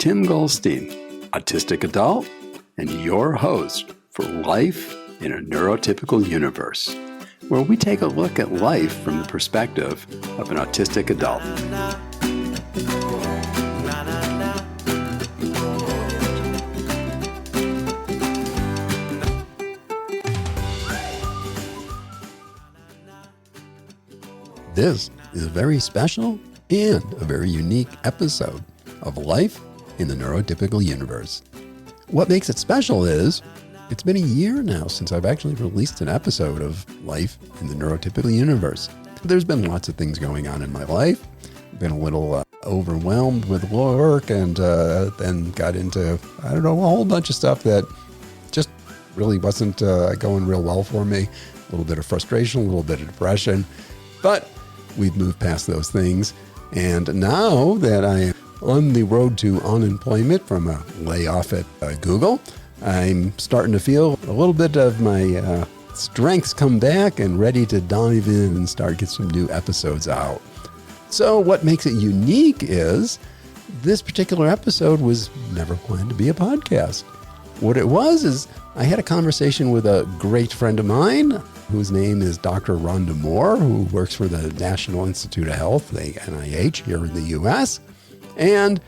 Tim Goldstein, autistic adult, and your host for Life in a Neurotypical Universe, where we take a look at life from the perspective of an autistic adult. This is a very special and a very unique episode of Life in the Neurotypical Universe. What makes it special is it's been a year now since I've actually released an episode of Life in the Neurotypical Universe. There's been lots of things going on in my life. I've been a little overwhelmed with work and then got into, a whole bunch of stuff that just really wasn't going real well for me. A little bit of frustration, a little bit of depression, but we've moved past those things. And now that I am on the road to unemployment from a layoff at Google, I'm starting to feel a little bit of my strengths come back and ready to dive in and start get some new episodes out. So what makes it unique is this particular episode was never planned to be a podcast. What it was is I had a conversation with a great friend of mine whose name is Dr. Rhonda More, who works for the National Institute of Health, the NIH, here in the U.S. And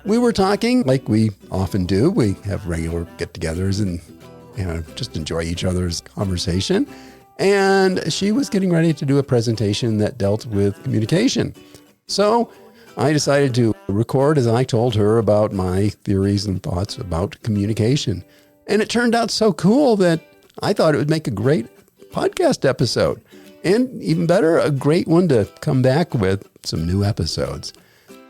we were talking like we often do. We have regular get-togethers and just enjoy each other's conversation. And she was getting ready to do a presentation that dealt with communication. So I decided to record as I told her about my theories and thoughts about communication. And it turned out so cool that I thought it would make a great podcast episode, and even better, a great one to come back with some new episodes.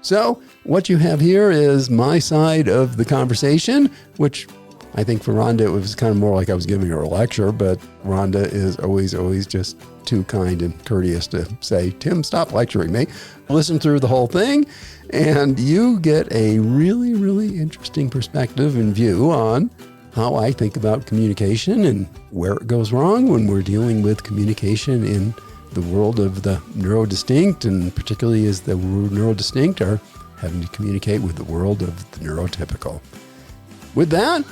So what you have here is my side of the conversation, which I think for Rhonda, it was kind of more like I was giving her a lecture, but Rhonda is always just too kind and courteous to say, Tim, stop lecturing me. Listen through the whole thing, and you get a really, really interesting perspective and view on how I think about communication and where it goes wrong when we're dealing with communication in the world of the neurodistinct, and particularly as the neurodistinct are having to communicate with the world of the neurotypical. With that,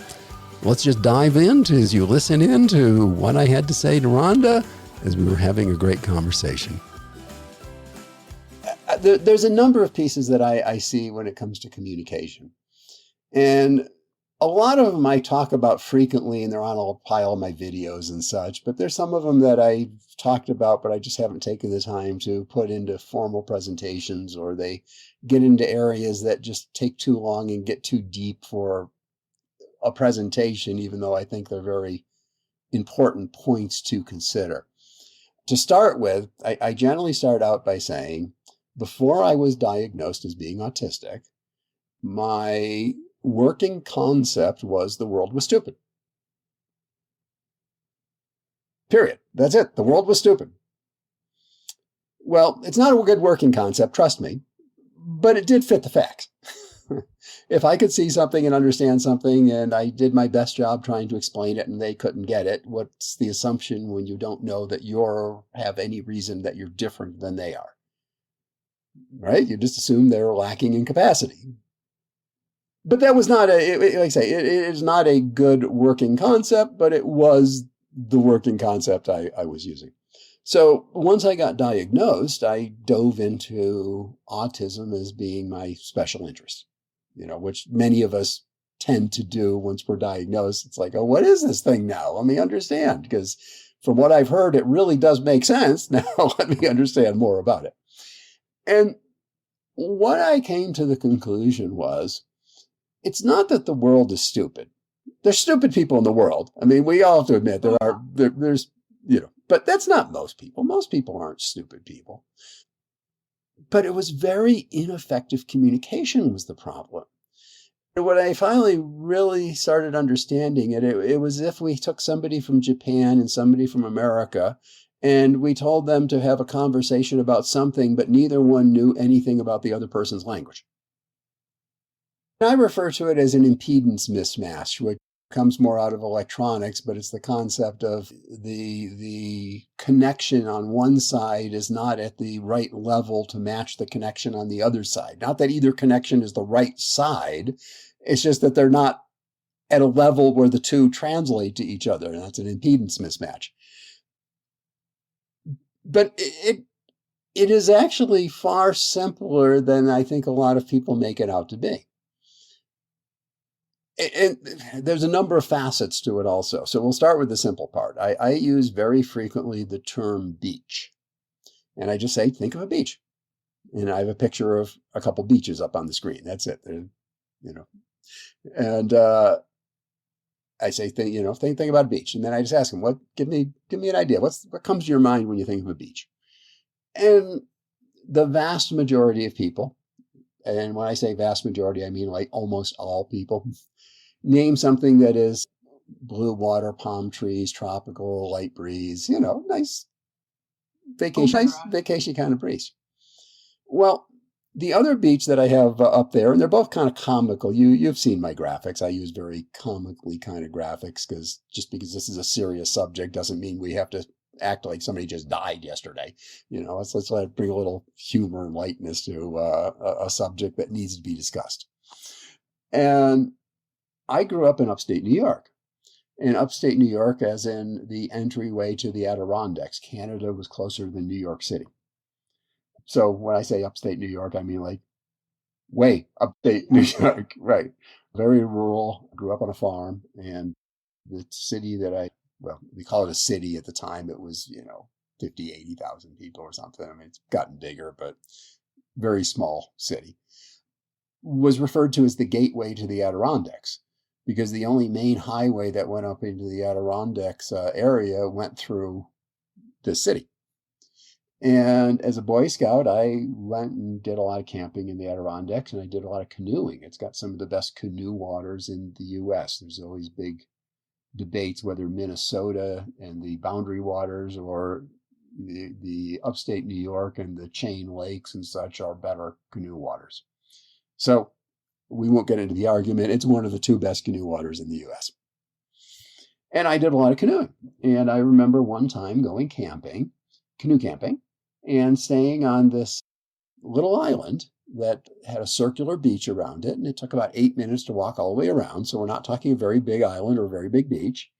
let's just dive into as you listen in to what I had to say to Rhonda as we were having a great conversation. There's a number of pieces that I see when it comes to communication. And a lot of them I talk about frequently, and they're on a pile of my videos and such, but there's some of them that I've talked about, but I just haven't taken the time to put into formal presentations, or they get into areas that just take too long and get too deep for a presentation, even though I think they're very important points to consider. To start with, I generally start out by saying, before I was diagnosed as being autistic, my working concept was the world was stupid. Period. That's it. The world was stupid. Well, it's not a good working concept, trust me, but it did fit the facts. If I could see something and understand something, and I did my best job trying to explain it and they couldn't get it, what's the assumption when you don't know that you have any reason that you're different than they are? Right? You just assume they're lacking in capacity. But that was not like I say, it is not a good working concept, but it was the working concept I was using. So once I got diagnosed, I dove into autism as being my special interest, which many of us tend to do once we're diagnosed. It's like, oh, what is this thing now? Let me understand, because from what I've heard, it really does make sense. Now let me understand more about it. And what I came to the conclusion was, it's not that the world is stupid. There's stupid people in the world. I mean, we all have to admit there's, but that's not most people. Most people aren't stupid people. But it was very ineffective communication was the problem. And when I finally really started understanding it, it was as if we took somebody from Japan and somebody from America, and we told them to have a conversation about something, but neither one knew anything about the other person's language. I refer to it as an impedance mismatch, which comes more out of electronics, but it's the concept of the connection on one side is not at the right level to match the connection on the other side. Not that either connection is the right side, it's just that they're not at a level where the two translate to each other, and that's an impedance mismatch. But it is actually far simpler than I think a lot of people make it out to be. And there's a number of facets to it also. So we'll start with the simple part. I use very frequently the term beach. And I just say, think of a beach. And I have a picture of a couple beaches up on the screen. That's it. And I say, think about a beach. And then I just ask them, give me an idea. What comes to your mind when you think of a beach? And the vast majority of people, and when I say vast majority, I mean like almost all people, name something that is blue water, palm trees, tropical, light breeze, nice vacation kind of breeze. Well, the other beach that I have up there, and they're both kind of comical. You've seen my graphics. I use very comically kind of graphics because this is a serious subject doesn't mean we have to act like somebody just died yesterday. Let's bring a little humor and lightness to a subject that needs to be discussed. And I grew up in upstate New York. In upstate New York, as in the entryway to the Adirondacks, Canada was closer than New York City. So when I say upstate New York, I mean like way upstate New York, right? Very rural, grew up on a farm, and the city we call it a city at the time. It was, 50, 80,000 people or something. I mean, it's gotten bigger, but very small city. Was referred to as the gateway to the Adirondacks because the only main highway that went up into the Adirondacks area went through the city. And as a Boy Scout, I went and did a lot of camping in the Adirondacks, and I did a lot of canoeing. It's got some of the best canoe waters in the U.S. There's always big debates whether Minnesota and the boundary waters or the upstate New York and the chain lakes and such are better canoe waters. So we won't get into the argument. It's one of the two best canoe waters in the U.S. And I did a lot of canoeing. And I remember one time going canoe camping, and staying on this little island that had a circular beach around it. And it took about 8 minutes to walk all the way around. So we're not talking a very big island or a very big beach.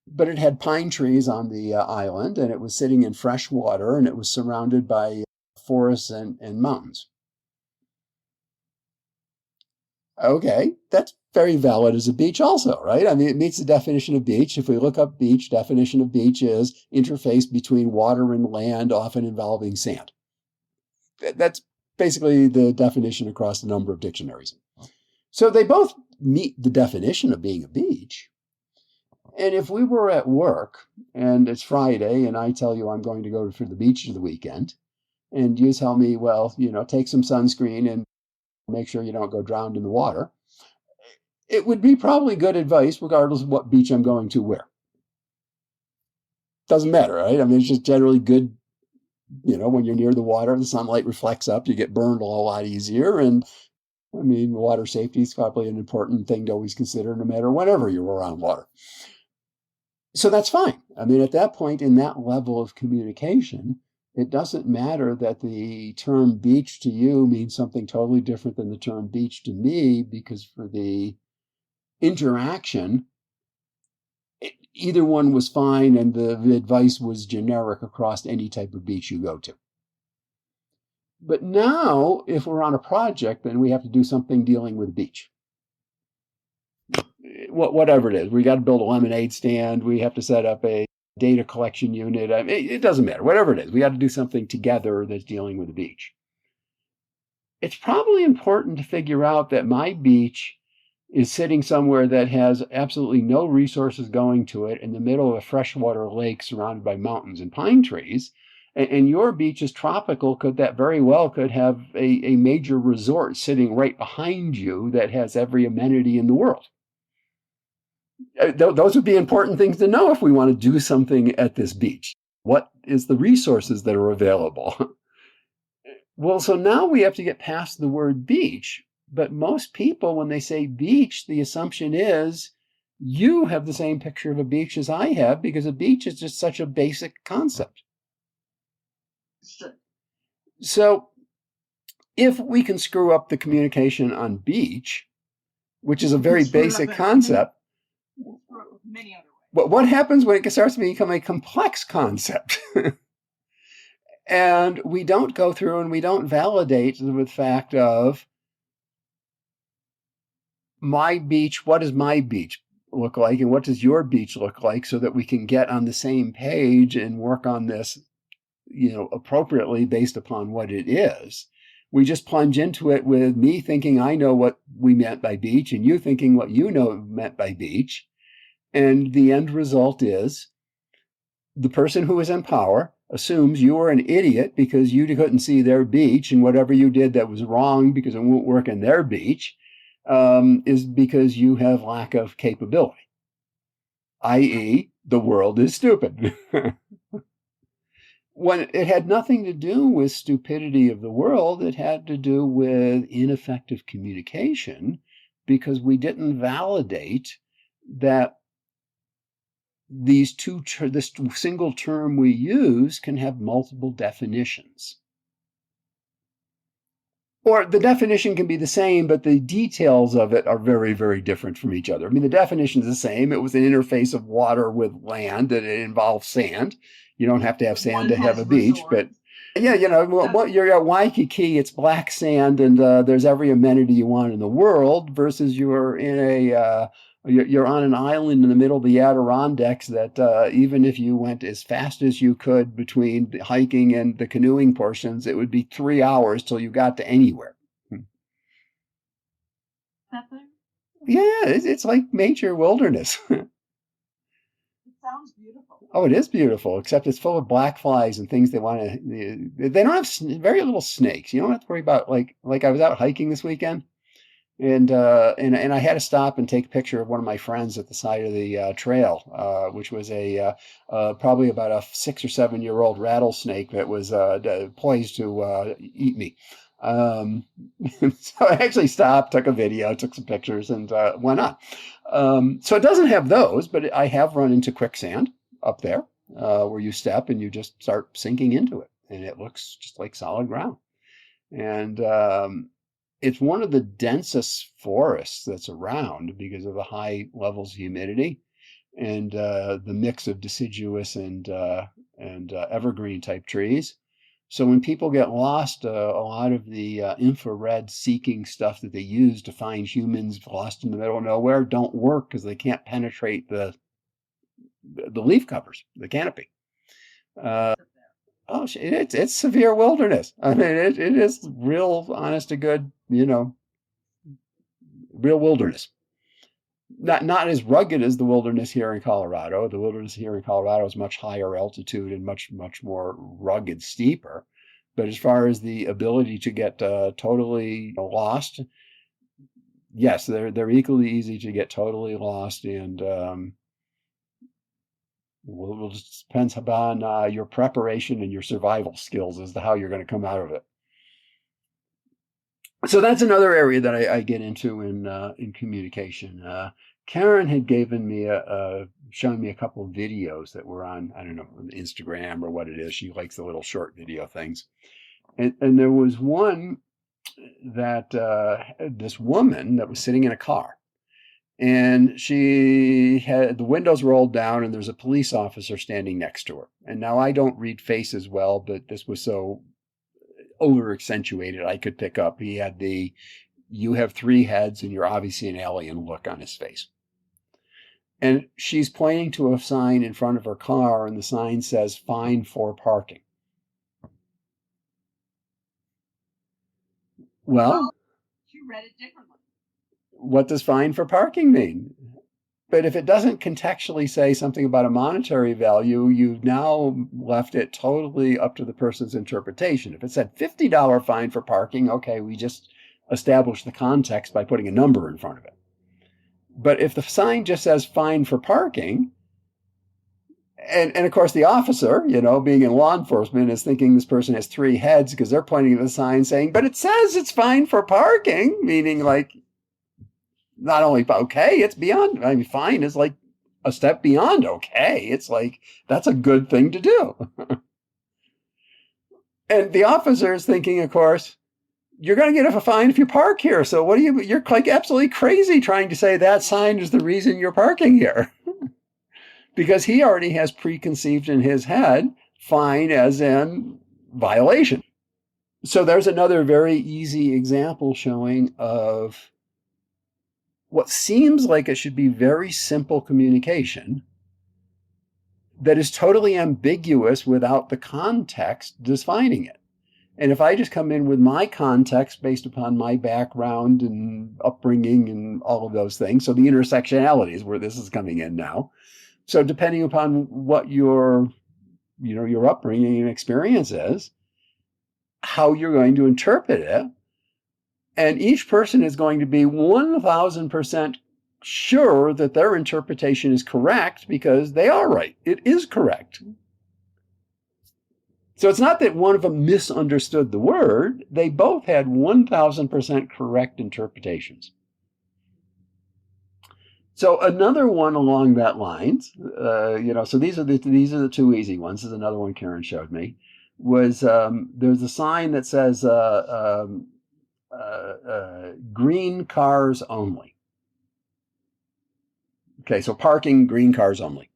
But it had pine trees on the island, and it was sitting in fresh water, and it was surrounded by forests and mountains. Okay, that's very valid as a beach also, right? I mean, it meets the definition of beach. If we look up beach, definition of beach is interface between water and land, often involving sand. That's basically the definition across a number of dictionaries. So they both meet the definition of being a beach. And if we were at work and it's Friday and I tell you I'm going to go to the beach for the weekend, and you tell me, well, take some sunscreen and make sure you don't go drowned in the water, it would be probably good advice regardless of what beach I'm going to where. Doesn't matter, right? I mean, it's just generally good, when you're near the water, the sunlight reflects up, you get burned a lot easier. And I mean, water safety is probably an important thing to always consider no matter whenever you're around water. So that's fine. I mean, at that point, in that level of communication, it doesn't matter that the term beach to you means something totally different than the term beach to me, because for the interaction, either one was fine and the advice was generic across any type of beach you go to. But now, if we're on a project, then we have to do something dealing with beach. Whatever it is, we got to build a lemonade stand, we have to set up a data collection unit. I mean, it doesn't matter. Whatever it is, we got to do something together that's dealing with the beach. It's probably important to figure out that my beach is sitting somewhere that has absolutely no resources going to it in the middle of a freshwater lake surrounded by mountains and pine trees. And your beach is tropical, could have a major resort sitting right behind you that has every amenity in the world. Those would be important things to know if we want to do something at this beach. What is the resources that are available? Well, so now we have to get past the word beach. But most people, when they say beach, the assumption is You have the same picture of a beach as I have because a beach is just such a basic concept. Sure. So if we can screw up the communication on beach, which is a very basic concept, many other ways. What happens when it starts to become a complex concept? And we don't go through and we don't validate the fact of my beach, what does my beach look like and what does your beach look like, so that we can get on the same page and work on this, appropriately based upon what it is. We just plunge into it with me thinking I know what we meant by beach and you thinking what you know meant by beach. And the end result is the person who is in power assumes you are an idiot because you couldn't see their beach, and whatever you did that was wrong because it won't work in their beach is because you have lack of capability, i.e., the world is stupid. When it had nothing to do with stupidity of the world, it had to do with ineffective communication, because we didn't validate that this single term we use can have multiple definitions. Or the definition can be the same, but the details of it are very, very different from each other. I mean, the definition is the same. It was an interface of water with land, and it involves sand. You don't have to have sand to have a beach, but yeah, you're at Waikiki, it's black sand, and there's every amenity you want in the world, versus you're on an island in the middle of the Adirondacks that even if you went as fast as you could between the hiking and the canoeing portions, it would be 3 hours till you got to anywhere. That there? Yeah, it's like major wilderness. It sounds beautiful. Oh, it is beautiful, except it's full of black flies and things they want to. They don't have very little snakes. You don't have to worry about like I was out hiking this weekend. And I had to stop and take a picture of one of my friends at the side of the trail, which was probably about a 6 or 7 year old rattlesnake that was poised to eat me. So I actually stopped, took a video, took some pictures, and went on. So it doesn't have those, but I have run into quicksand up there where you step and you just start sinking into it, and it looks just like solid ground. And it's one of the densest forests that's around because of the high levels of humidity and the mix of deciduous and evergreen type trees. So when people get lost, a lot of the infrared seeking stuff that they use to find humans lost in the middle of nowhere don't work because they can't penetrate the leaf covers, the canopy. It's severe wilderness. I mean, it is real, honest to good, real wilderness. Not as rugged as the wilderness here in Colorado. The wilderness here in Colorado is much higher altitude and much, much more rugged, steeper. But as far as the ability to get totally lost, yes, they're equally easy to get totally lost, and Well, it just depends upon your preparation and your survival skills as to how you're going to come out of it. So that's another area that I get into in communication. Karen had shown me a couple of videos that were on, I don't know, Instagram or what it is. She likes the little short video things. And there was one that this woman that was sitting in a car. And she had the windows rolled down, and there's a police officer standing next to her. And now I don't read faces well, but this was so over accentuated I could pick up. He had you have 3 heads and you're obviously an alien look on his face. And she's pointing to a sign in front of her car, and the sign says "Fine for parking." Well, she read it differently. What does fine for parking mean? But if it doesn't contextually say something about a monetary value, you've now left it totally up to the person's interpretation. If it said $50 fine for parking, okay, we just established the context by putting a number in front of it. But if the sign just says fine for parking, and of course the officer, being in law enforcement, is thinking this person has 3 heads because they're pointing to the sign saying, but it says it's fine for parking, meaning like, not only okay, it's beyond, I mean, fine is like a step beyond okay. It's like, that's a good thing to do. And the officer is thinking, of course, you're going to get a fine if you park here. So what you're like absolutely crazy trying to say that sign is the reason you're parking here. Because he already has preconceived in his head fine as in violation. So there's another very easy example showing of what seems like it should be very simple communication that is totally ambiguous without the context defining it. And if I just come in with my context based upon my background and upbringing and all of those things, so the intersectionality is where this is coming in now. So depending upon what your upbringing and experience is, how you're going to interpret it, and each person is going to be 1,000% sure that their interpretation is correct because they are right. It is correct. So it's not that one of them misunderstood the word. They both had 1,000% correct interpretations. So another one along that lines, so these are the two easy ones. This is another one Karen showed me. Was there's a sign that says green cars only. Okay, so parking, green cars only.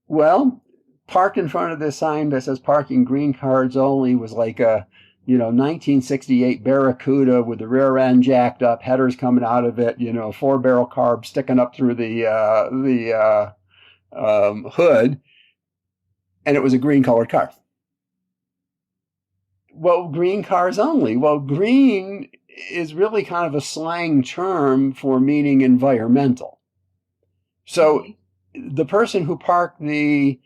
Well, parked in front of this sign that says parking, green cars only was like a 1968 Barracuda with the rear end jacked up, headers coming out of it, 4-barrel carb sticking up through the hood, and it was a green colored car. Well, green cars only. Well, green is really kind of a slang term for meaning environmental. So the person who parked the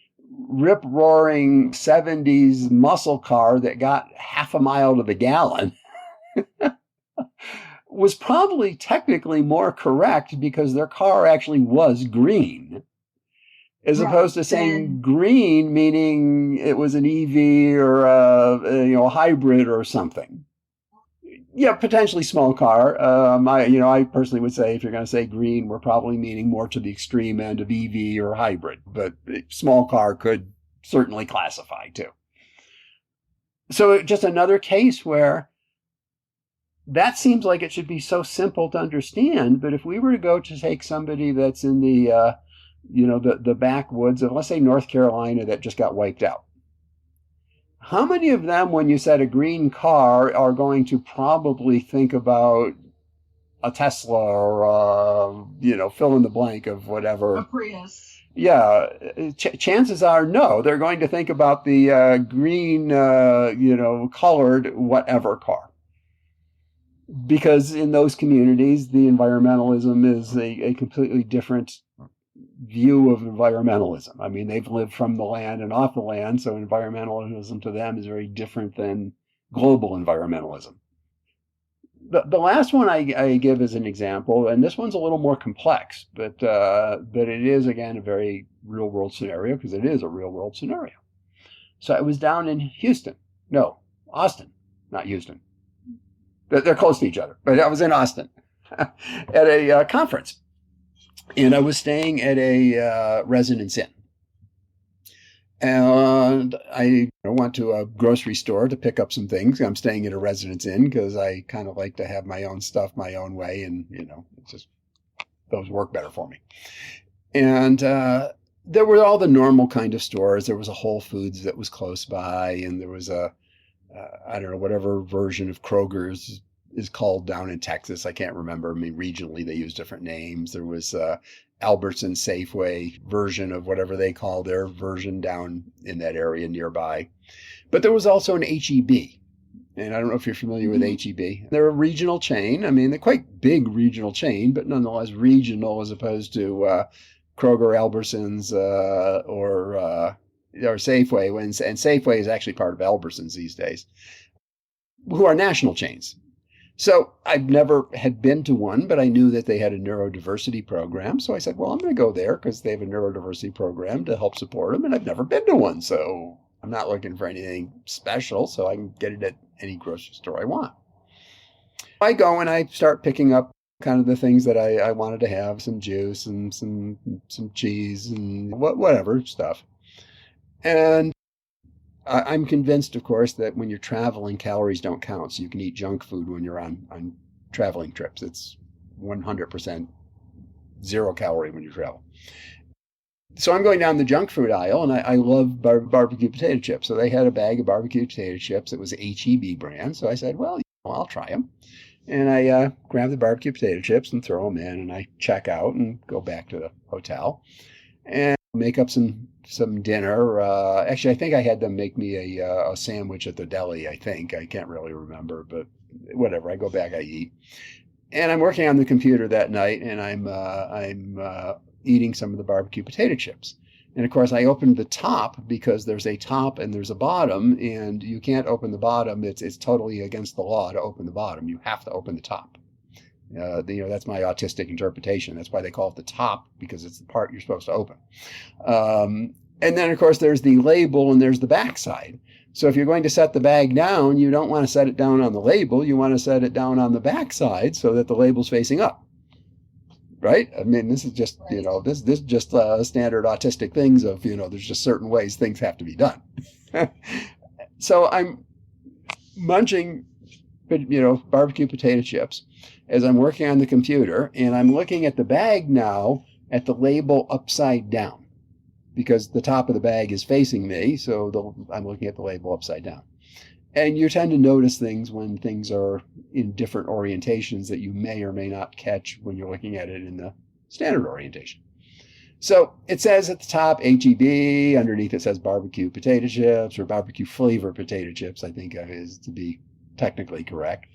rip-roaring 70s muscle car that got half a mile to the gallon was probably technically more correct because their car actually was green, as opposed to saying green meaning it was an EV or a hybrid or something. Yeah, potentially small car. I personally would say if you're going to say green, we're probably meaning more to the extreme end of EV or hybrid, but small car could certainly classify too. So just another case where that seems like it should be so simple to understand, but if we were to go to take somebody that's in the backwoods of, let's say, North Carolina that just got wiped out, how many of them, when you said a green car, are going to probably think about a Tesla or, fill in the blank of whatever? A Prius. Yeah. Chances are, no. They're going to think about the green, colored whatever car. Because in those communities, the environmentalism is a completely different view of environmentalism. I mean, they've lived from the land and off the land, so environmentalism to them is very different than global environmentalism. The last one I give as an example, and this one's a little more complex, but it is, again, a very real-world scenario because it is a real-world scenario. So I was down in Austin, not Houston. They're close to each other, but I was in Austin at a conference. And I was staying at a residence inn. And I went to a grocery store to pick up some things. I'm staying at a residence inn because I kind of like to have my own stuff my own way. And, it's just, those work better for me. And there were all the normal kind of stores. There was a Whole Foods that was close by. And there was whatever version of Kroger's is called down in Texas. I can't remember. I mean, regionally, they use different names. There was Albertson Safeway version of whatever they call their version down in that area nearby. But there was also an H-E-B. And I don't know if you're familiar with H-E-B. They're a regional chain. I mean, they're quite big regional chain, but nonetheless regional as opposed to Kroger, Albertsons, or Safeway. And Safeway is actually part of Albertsons these days, who are national chains. So I never had been to one, but I knew that they had a neurodiversity program. So I said, well, I'm going to go there because they have a neurodiversity program to help support them. And I've never been to one. So I'm not looking for anything special. So I can get it at any grocery store I want. I go and I start picking up kind of the things that I wanted to have, some juice and some cheese and whatever stuff. And I'm convinced, of course, that when you're traveling, calories don't count. So you can eat junk food when you're on traveling trips. It's 100% 0 calorie when you travel. So I'm going down the junk food aisle, and I love barbecue potato chips. So they had a bag of barbecue potato chips. It was HEB brand. So I said, well, I'll try them. And I grab the barbecue potato chips and throw them in, and I check out and go back to the hotel and make up some dinner. Actually, I think I had them make me a sandwich at the deli. I can't really remember, but whatever. I go back, I eat, and I'm working on the computer that night, and I'm eating some of the barbecue potato chips. And of course, I opened the top because there's a top and there's a bottom, and you can't open the bottom. It's totally against the law to open the bottom. You have to open the top. That's my autistic interpretation. That's why they call it the top, because it's the part you're supposed to open. And then, of course, there's the label and there's the backside. So if you're going to set the bag down, you don't want to set it down on the label. You want to set it down on the backside so that the label's facing up. Right? I mean, this is just, this is just standard autistic things of, there's just certain ways things have to be done. So I'm munching, barbecue potato chips as I'm working on the computer, and I'm looking at the bag now at the label upside down because the top of the bag is facing me. So I'm looking at the label upside down. And you tend to notice things when things are in different orientations that you may or may not catch when you're looking at it in the standard orientation. So it says at the top HEB, underneath it says barbecue potato chips or barbecue flavor potato chips, I think is to be technically correct.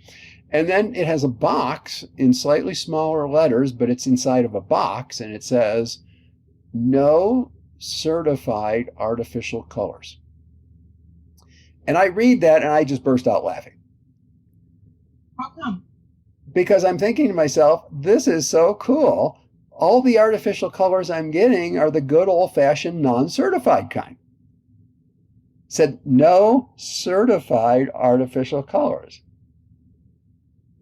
And then it has a box in slightly smaller letters, but it's inside of a box, and it says no certified artificial colors. And I read that and I just burst out laughing. How come? Because I'm thinking to myself, this is so cool. All the artificial colors I'm getting are the good old-fashioned non-certified kind. Said no certified artificial colors.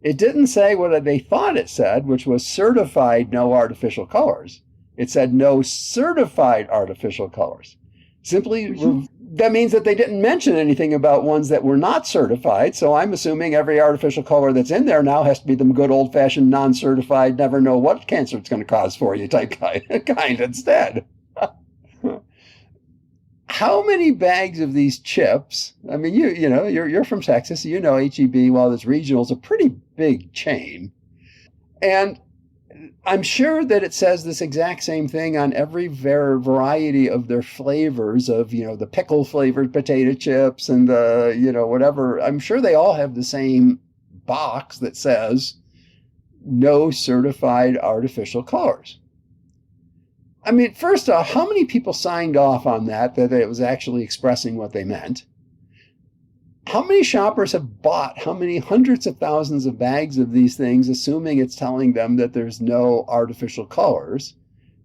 It didn't say what they thought it said, which was certified no artificial colors. It said no certified artificial colors. Simply, that means that they didn't mention anything about ones that were not certified. So I'm assuming every artificial color that's in there now has to be the good old-fashioned non-certified, never know what cancer it's going to cause for you type kind instead. How many bags of these chips? I mean, you're from Texas, so HEB, while it's regional, is a pretty big chain. And I'm sure that it says this exact same thing on every variety of their flavors of, the pickle flavored potato chips and the, whatever. I'm sure they all have the same box that says no certified artificial colors. I mean, first off, how many people signed off on that it was actually expressing what they meant? How many shoppers have bought how many hundreds of thousands of bags of these things, assuming it's telling them that there's no artificial colors,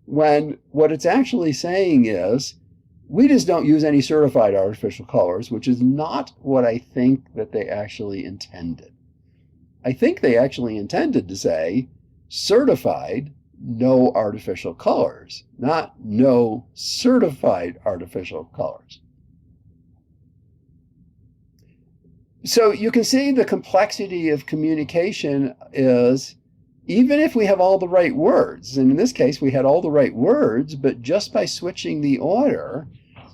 when what it's actually saying is, we just don't use any certified artificial colors, which is not what I think that they actually intended. I think they actually intended to say certified no artificial colors, not no certified artificial colors. So you can see the complexity of communication is, even if we have all the right words, and in this case we had all the right words, but just by switching the order,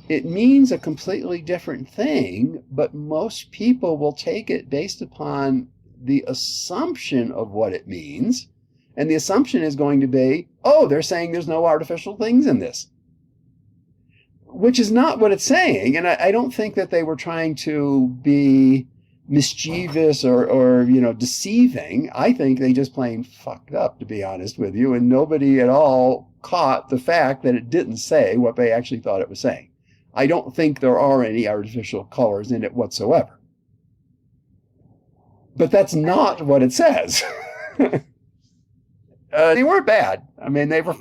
it means a completely different thing, but most people will take it based upon the assumption of what it means, and the assumption is going to be, oh, they're saying there's no artificial things in this. Which is not what it's saying, and I don't think that they were trying to be mischievous or deceiving. I think they just plain fucked up, to be honest with you, and nobody at all caught the fact that it didn't say what they actually thought it was saying. I don't think there are any artificial colors in it whatsoever. But that's not what it says. They weren't bad. I mean, they were,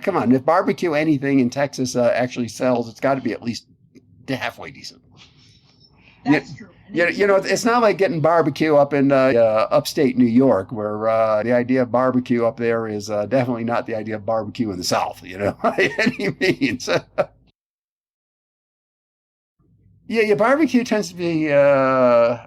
come on, if barbecue anything in Texas actually sells, it's got to be at least halfway decent. That's true. It's not like getting barbecue up in upstate New York, where the idea of barbecue up there is definitely not the idea of barbecue in the South, by any means. Yeah, barbecue tends to be, as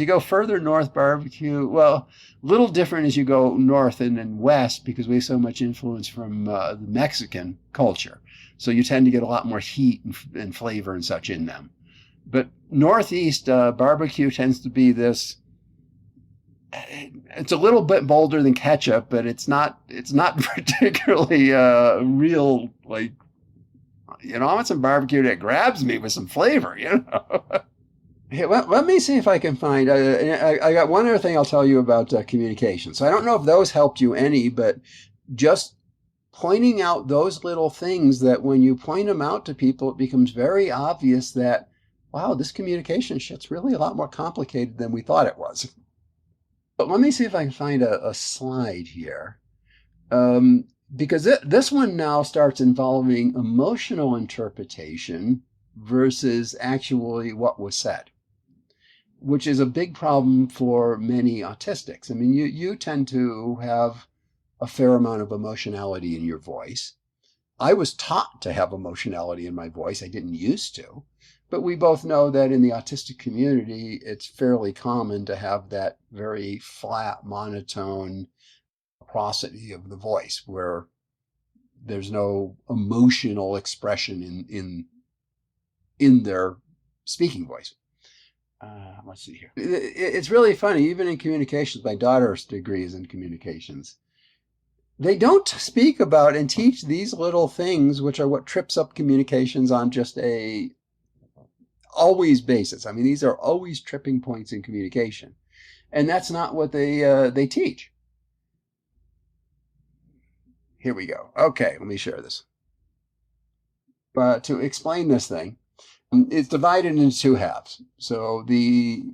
you go further north, barbecue, well, a little different as you go north and then west because we have so much influence from the Mexican culture. So you tend to get a lot more heat and flavor and such in them. But northeast, barbecue tends to be this, it's a little bit bolder than ketchup, but it's not particularly real, like, I want some barbecue that grabs me with some flavor, Hey, let me see if I can find, I got one other thing I'll tell you about communication. So I don't know if those helped you any, but just pointing out those little things that when you point them out to people, it becomes very obvious that, wow, this communication shit's really a lot more complicated than we thought it was. But let me see if I can find a slide here. Because this one now starts involving emotional interpretation versus actually what was said, which is a big problem for many autistics. I mean, you tend to have a fair amount of emotionality in your voice. I was taught to have emotionality in my voice. I didn't used to. But we both know that in the autistic community, it's fairly common to have that very flat, monotone prosody of the voice where there's no emotional expression in their speaking voice. Let's see here. It's really funny, even in communications, my daughter's degree is in communications. They don't speak about and teach these little things, which are what trips up communications on just a always basis. I mean, these are always tripping points in communication. And that's not what they teach. Here we go. Okay, let me share this. But to explain this thing, it's divided into two halves. So the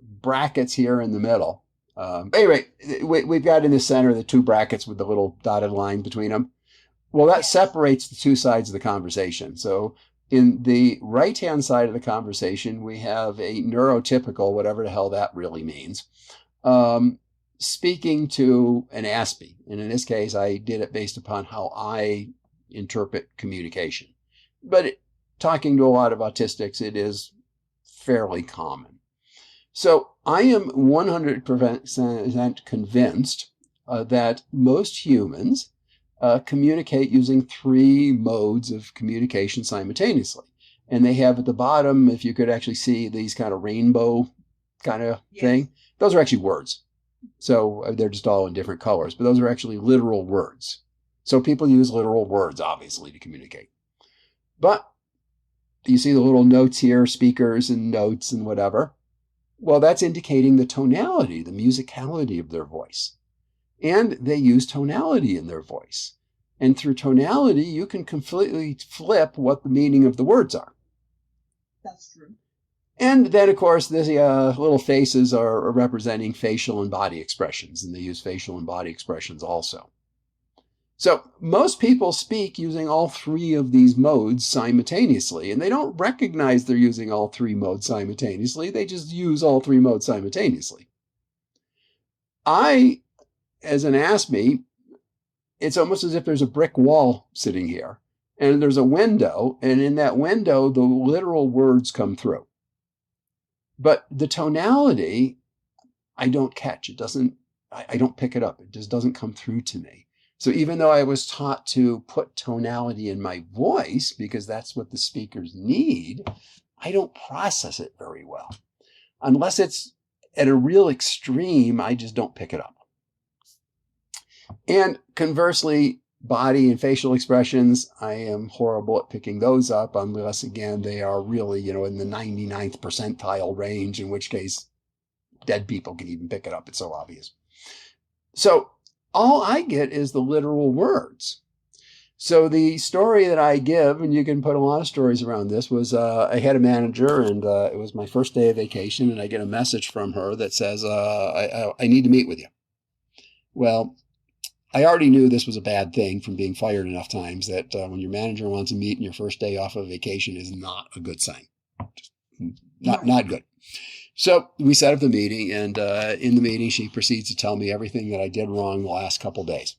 brackets here in the middle. Anyway, we've got in the center the two brackets with the little dotted line between them. Well, that separates the two sides of the conversation. So in the right-hand side of the conversation, we have a neurotypical, whatever the hell that really means, speaking to an Aspie. And in this case, I did it based upon how I interpret communication. But talking to a lot of autistics, it is fairly common. So I am 100% convinced that most humans communicate using three modes of communication simultaneously. And they have at the bottom, if you could actually see these kind of rainbow kind of thing, those are actually words. So they're just all in different colors, but those are actually literal words. So people use literal words, obviously, to communicate. But you see the little notes here, speakers and notes and whatever. Well, that's indicating the tonality, the musicality of their voice. And they use tonality in their voice. And through tonality, you can completely flip what the meaning of the words are. That's true. And then, of course, the little faces are representing facial and body expressions, and they use facial and body expressions also. So most people speak using all three of these modes simultaneously, and they don't recognize they're using all three modes simultaneously. They just use all three modes simultaneously. I, as an Aspie, it's almost as if there's a brick wall sitting here, and there's a window, and in that window, the literal words come through. But the tonality, I don't catch. It doesn't, I don't pick it up. It just doesn't come through to me. So even though I was taught to put tonality in my voice, because that's what the speakers need, I don't process it very well. Unless it's at a real extreme, I just don't pick it up. And conversely, body and facial expressions, I am horrible at picking those up, unless, again, they are really, in the 99th percentile range, in which case dead people can even pick it up. It's so obvious. So all I get is the literal words. So the story that I give, and you can put a lot of stories around this, was I had a manager, and it was my first day of vacation, and I get a message from her that says, I need to meet with you. Well, I already knew this was a bad thing from being fired enough times that when your manager wants to meet on your first day off of vacation is not a good sign. Not good. So we set up the meeting, and in the meeting, she proceeds to tell me everything that I did wrong the last couple of days.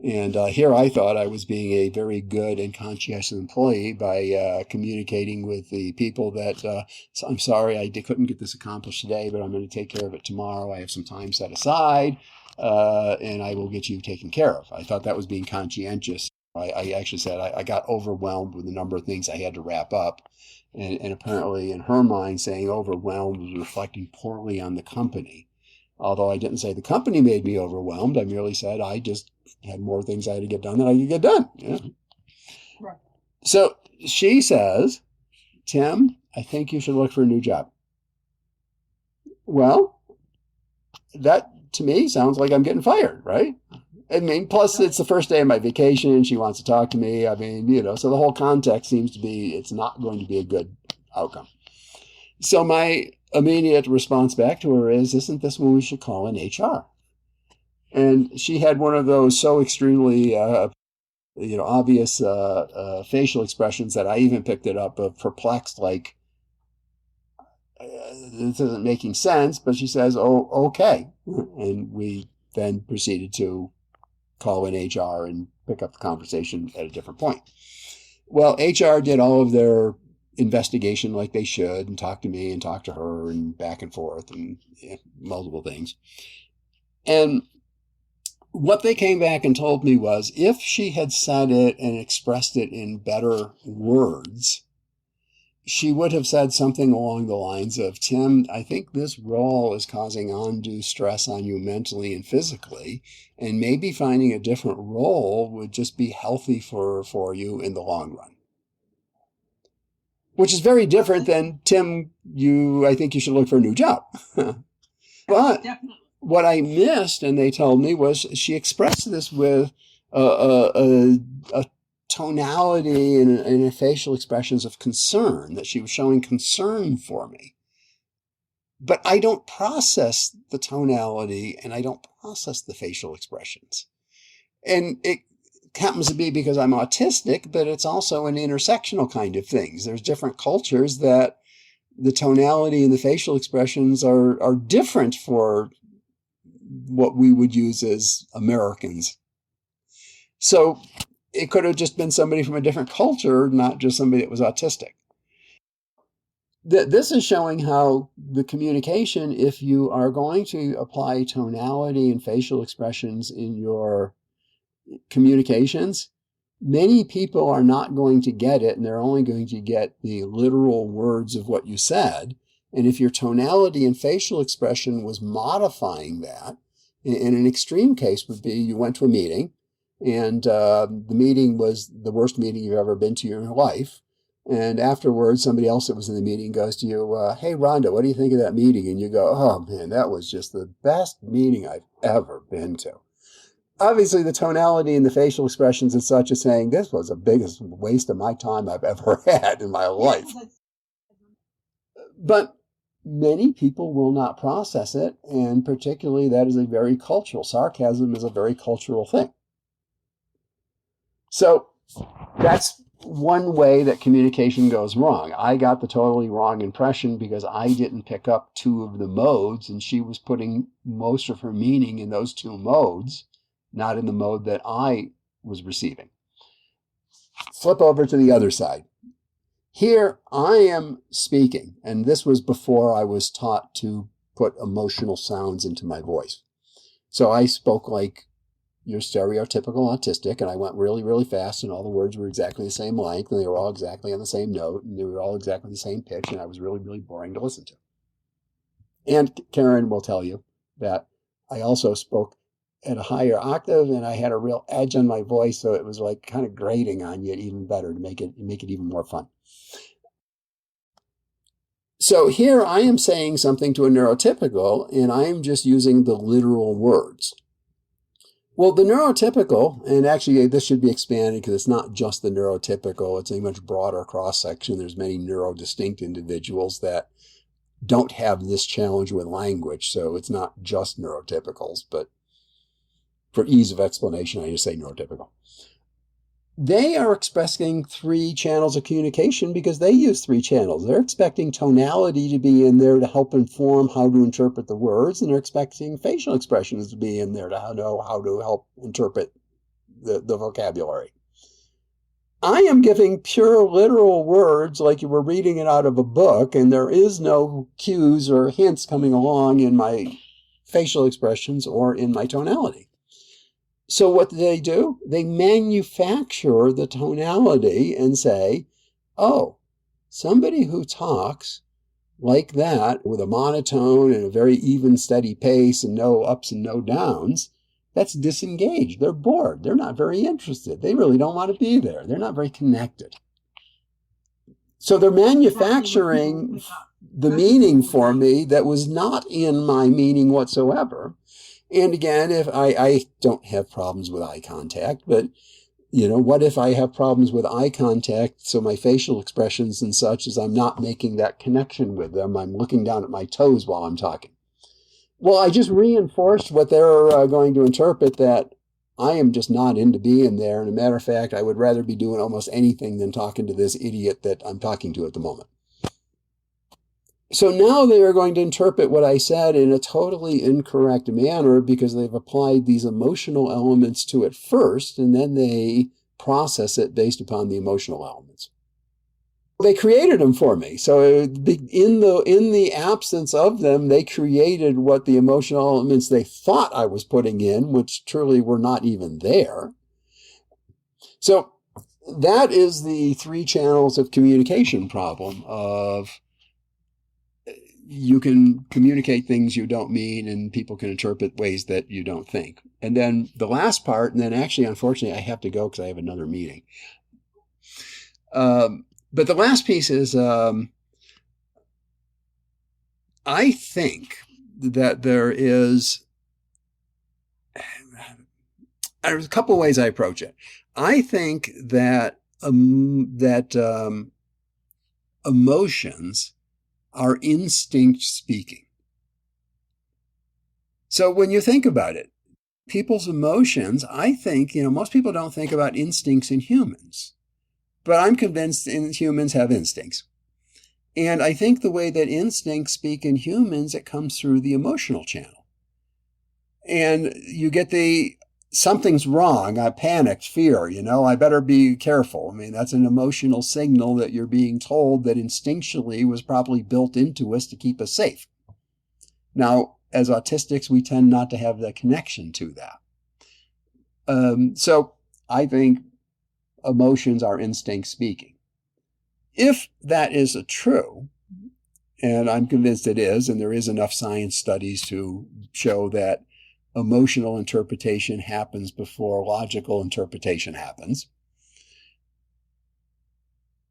And here I thought I was being a very good and conscientious employee by communicating with the people that, so I'm sorry I couldn't get this accomplished today, but I'm going to take care of it tomorrow. I have some time set aside, and I will get you taken care of. I thought that was being conscientious. I actually said I got overwhelmed with the number of things I had to wrap up. And apparently in her mind, saying overwhelmed was reflecting poorly on the company. Although I didn't say the company made me overwhelmed. I merely said I just had more things I had to get done than I could get done. Yeah. Right. So she says, Tim, I think you should look for a new job. Well, that to me sounds like I'm getting fired, right? I mean, plus it's the first day of my vacation and she wants to talk to me. I mean, so the whole context seems to be it's not going to be a good outcome. So my immediate response back to her is, isn't this when we should call in HR? And she had one of those so extremely, obvious facial expressions that I even picked it up of perplexed, like, this isn't making sense, but she says, oh, okay. And we then proceeded to call in HR and pick up the conversation at a different point. Well, HR did all of their investigation like they should and talked to me and talked to her and back and forth and multiple things. And what they came back and told me was if she had said it and expressed it in better words, she would have said something along the lines of, Tim, I think this role is causing undue stress on you mentally and physically, and maybe finding a different role would just be healthy for you in the long run. Which is very different than, Tim, I think you should look for a new job. But Definitely. What I missed, and they told me, was she expressed this with a tonality and facial expressions of concern, that she was showing concern for me. But I don't process the tonality and I don't process the facial expressions. And it happens to be because I'm autistic, but it's also an intersectional kind of things. There's different cultures that the tonality and the facial expressions are different for what we would use as Americans. So it could have just been somebody from a different culture, not just somebody that was autistic. This is showing how the communication, if you are going to apply tonality and facial expressions in your communications, many people are not going to get it, and they're only going to get the literal words of what you said. And if your tonality and facial expression was modifying that, in an extreme case would be you went to a meeting, and the meeting was the worst meeting you've ever been to in your life. And afterwards, somebody else that was in the meeting goes to you, hey, Rhonda, what do you think of that meeting? And you go, oh, man, that was just the best meeting I've ever been to. Obviously, the tonality and the facial expressions and such is saying this was the biggest waste of my time I've ever had in my life. But many people will not process it, and particularly that is a very cultural. Sarcasm is a very cultural thing. So that's one way that communication goes wrong. I got the totally wrong impression because I didn't pick up two of the modes, and she was putting most of her meaning in those two modes, not in the mode that I was receiving. Flip over to the other side. Here I am speaking, and this was before I was taught to put emotional sounds into my voice. So I spoke like your stereotypical autistic, and I went really, really fast, and all the words were exactly the same length, and they were all exactly on the same note, and they were all exactly the same pitch, and I was really, really boring to listen to. And Karen will tell you that I also spoke at a higher octave, and I had a real edge on my voice, so it was like kind of grating on you even better to make it even more fun. So here I am saying something to a neurotypical, and I am just using the literal words. Well, the neurotypical, and actually this should be expanded because it's not just the neurotypical, it's a much broader cross-section. There's many neurodistinct individuals that don't have this challenge with language, so it's not just neurotypicals, but for ease of explanation, I just say neurotypical. they are expressing three channels of communication because they use three channels. They're expecting tonality to be in there to help inform how to interpret the words, and they're expecting facial expressions to be in there to know how to help interpret the vocabulary. I am giving pure literal words like you were reading it out of a book, and there is no cues or hints coming along in my facial expressions or in my tonality. So what do? They manufacture the tonality and say, oh, somebody who talks like that with a monotone and a very even, steady pace and no ups and no downs, that's disengaged. They're bored. They're not very interested. They really don't want to be there. They're not very connected. So they're manufacturing the meaning for me that was not in my meaning whatsoever. And again, if I don't have problems with eye contact, but what if I have problems with eye contact? So my facial expressions and such is I'm not making that connection with them. I'm looking down at my toes while I'm talking. Well, I just reinforced what they're going to interpret, that I am just not into being there. And a matter of fact, I would rather be doing almost anything than talking to this idiot that I'm talking to at the moment. So now they are going to interpret what I said in a totally incorrect manner because they've applied these emotional elements to it first, and then they process it based upon the emotional elements. They created them for me. So in the absence of them, they created what the emotional elements they thought I was putting in, which truly were not even there. So that is the three channels of communication problem of you can communicate things you don't mean, and people can interpret ways that you don't think. And then the last part, and then actually, unfortunately, I have to go because I have another meeting. But the last piece is, I think that there's a couple of ways I approach it. I think that emotions are instinct speaking. So when you think about it, people's emotions, I think, most people don't think about instincts in humans, but I'm convinced humans have instincts. And I think the way that instincts speak in humans, it comes through the emotional channel. And you get something's wrong, I panicked, fear, I better be careful. I mean, that's an emotional signal that you're being told that instinctually was probably built into us to keep us safe. Now, as autistics, we tend not to have the connection to that. So I think emotions are instinct speaking. If that is true, and I'm convinced it is, and there is enough science studies to show that emotional interpretation happens before logical interpretation happens,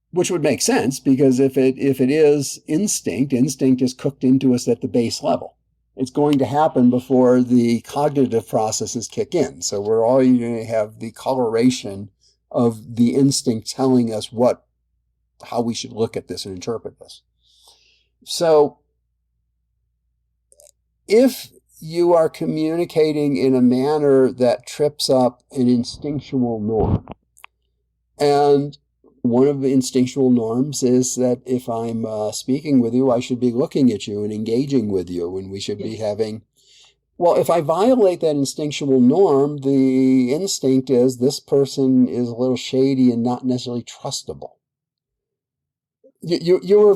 which would make sense, because if it is instinct is cooked into us at the base level. It's going to happen before the cognitive processes kick in. So we're all going to have the coloration of the instinct telling us how we should look at this and interpret this. So if you are communicating in a manner that trips up an instinctual norm, and one of the instinctual norms is that if I'm speaking with you, I should be looking at you and engaging with you, and we should be having... Well, if I violate that instinctual norm, the instinct is this person is a little shady and not necessarily trustable. You were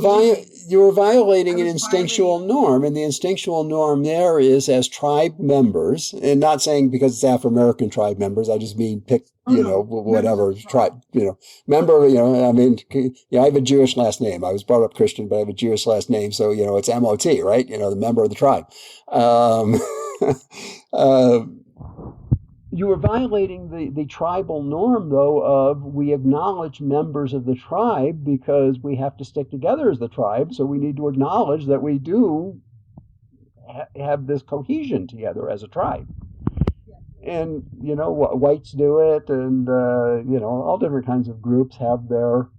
violating an instinctual norm, and the instinctual norm there is as tribe members, and not saying because it's Afro-American tribe members, I just mean pick, whatever tribe, member, I mean, I have a Jewish last name. I was brought up Christian, but I have a Jewish last name, so, it's M-O-T, right? The member of the tribe. You were violating the tribal norm, though, of we acknowledge members of the tribe because we have to stick together as the tribe. So we need to acknowledge that we do have this cohesion together as a tribe. And, whites do it, and, all different kinds of groups have their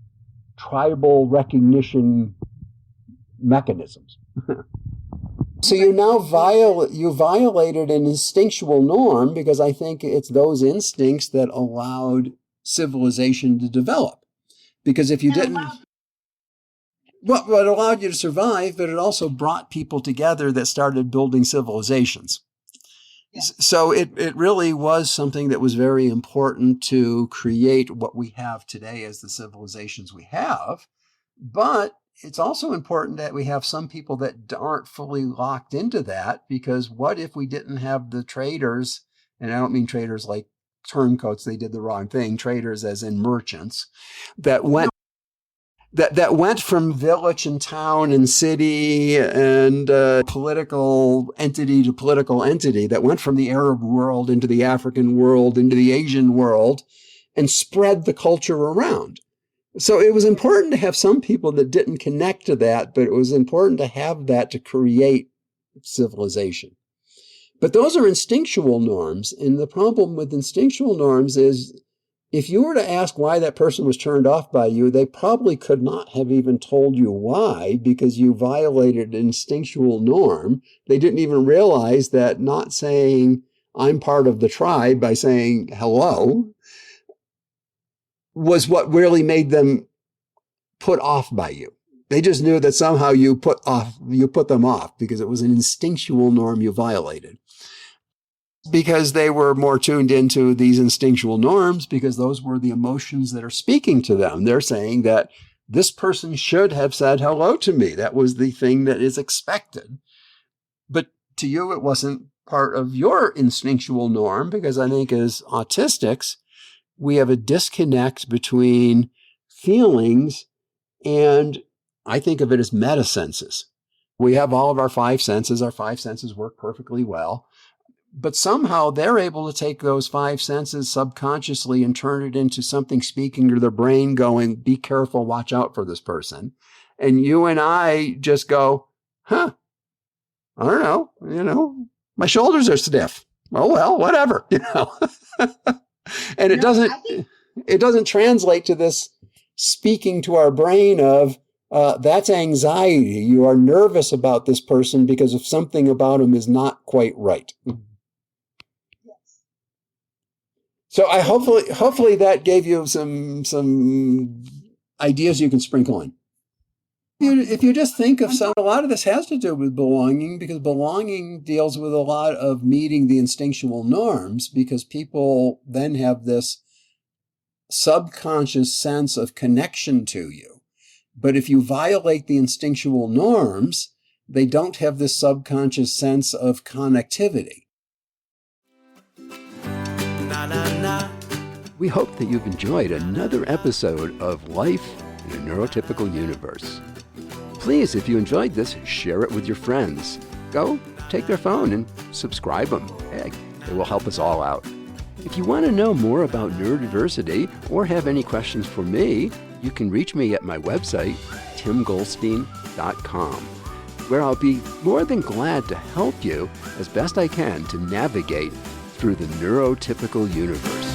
tribal recognition mechanisms. So you now violated an instinctual norm, because I think it's those instincts that allowed civilization to develop. Because if you didn't, well, it allowed you to survive, but it also brought people together that started building civilizations. Yeah. So it really was something that was very important to create what we have today as the civilizations we have. But it's also important that we have some people that aren't fully locked into that, because what if we didn't have the traders, and I don't mean traders like turncoats, they did the wrong thing, traders as in merchants, that went from village and town and city and political entity to political entity, that went from the Arab world into the African world, into the Asian world, and spread the culture around. So it was important to have some people that didn't connect to that, but it was important to have that to create civilization. But those are instinctual norms. And the problem with instinctual norms is if you were to ask why that person was turned off by you, they probably could not have even told you why, because you violated an instinctual norm. They didn't even realize that not saying I'm part of the tribe by saying hello was what really made them put off by you. They just knew that somehow you put them off because it was an instinctual norm you violated. Because they were more tuned into these instinctual norms, because those were the emotions that are speaking to them. They're saying that this person should have said hello to me. That was the thing that is expected. But to you, it wasn't part of your instinctual norm, because I think as autistics, we have a disconnect between feelings and I think of it as metasenses. We have all of our five senses. Our five senses work perfectly well. But somehow they're able to take those five senses subconsciously and turn it into something speaking to their brain going, be careful, watch out for this person. And you and I just go, I don't know, my shoulders are stiff. Oh, well, whatever, And it doesn't translate to this speaking to our brain of, that's anxiety. You are nervous about this person because of something about him is not quite right. Yes. So I hopefully that gave you some ideas you can sprinkle in. If you just think of a lot of this has to do with belonging, because belonging deals with a lot of meeting the instinctual norms, because people then have this subconscious sense of connection to you. But if you violate the instinctual norms, they don't have this subconscious sense of connectivity. We hope that you've enjoyed another episode of Life in a Neurotypical Universe. Please, if you enjoyed this, share it with your friends. Go take their phone and subscribe them. Hey, it will help us all out. If you want to know more about neurodiversity or have any questions for me, you can reach me at my website, timgoldstein.com, where I'll be more than glad to help you as best I can to navigate through the neurotypical universe.